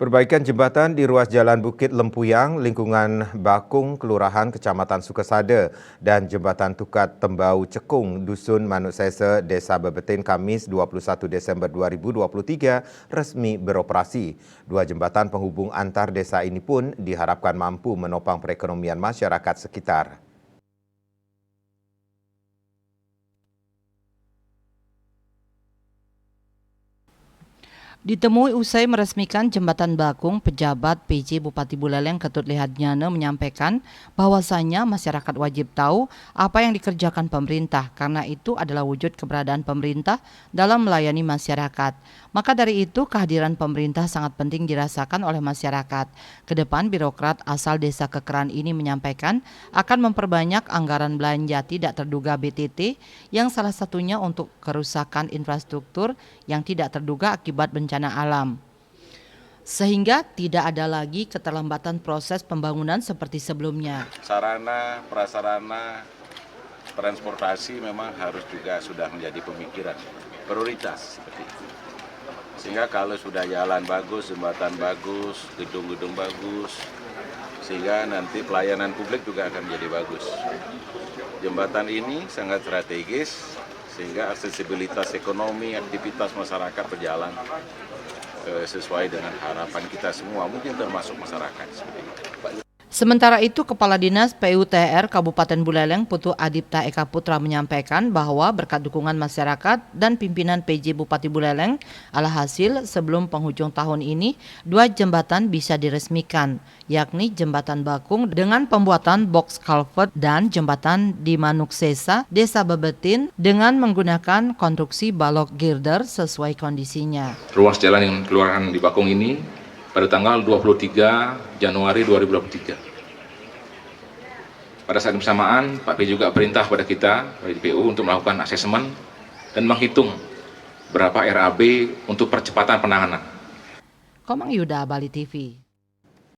Perbaikan jembatan di ruas Jalan Bukit Lempuyang, lingkungan Bakung, Kelurahan Kecamatan Sukesada, dan Jembatan Tukat Tembau Cekung, Dusun Manuk Sese, Desa Bebetin, Kamis 21 Desember 2023 resmi beroperasi. Dua jembatan penghubung antar desa ini pun diharapkan mampu menopang perekonomian masyarakat sekitar. Ditemui usai meresmikan Jembatan Bakung, pejabat PJ Bupati Buleleng Ketut Lihadnyana menyampaikan bahwasannya masyarakat wajib tahu apa yang dikerjakan pemerintah karena itu adalah wujud keberadaan pemerintah dalam melayani masyarakat. Maka dari itu kehadiran pemerintah sangat penting dirasakan oleh masyarakat. Kedepan birokrat asal Desa Kekeran ini menyampaikan akan memperbanyak anggaran belanja tidak terduga BTT yang salah satunya untuk kerusakan infrastruktur yang tidak terduga akibat bencana alam. Sehingga tidak ada lagi keterlambatan proses pembangunan seperti sebelumnya. Sarana, prasarana, transportasi memang harus juga sudah menjadi pemikiran, prioritas seperti itu. Sehingga kalau sudah jalan bagus, jembatan bagus, gedung-gedung bagus, sehingga nanti pelayanan publik juga akan menjadi bagus. Jembatan ini sangat strategis, sehingga aksesibilitas ekonomi, aktivitas masyarakat berjalan sesuai dengan harapan kita semua, mungkin termasuk masyarakat. Sementara itu, Kepala Dinas PUTR Kabupaten Buleleng Putu Adipta Eka Putra menyampaikan bahwa berkat dukungan masyarakat dan pimpinan PJ Bupati Buleleng, alhasil sebelum penghujung tahun ini, dua jembatan bisa diresmikan, yakni Jembatan Bakung dengan pembuatan box culvert dan Jembatan di Manuk Sesa, Desa Bebetin dengan menggunakan konstruksi balok girder sesuai kondisinya. Ruas jalan yang kelurahan di Bakung ini pada tanggal 23 Januari 2023. Pada saat bersamaan, Pak P juga perintah pada kita, dari DPU, untuk melakukan asesmen dan menghitung berapa RAB untuk percepatan penanganan. Komang Yuda, Bali TV.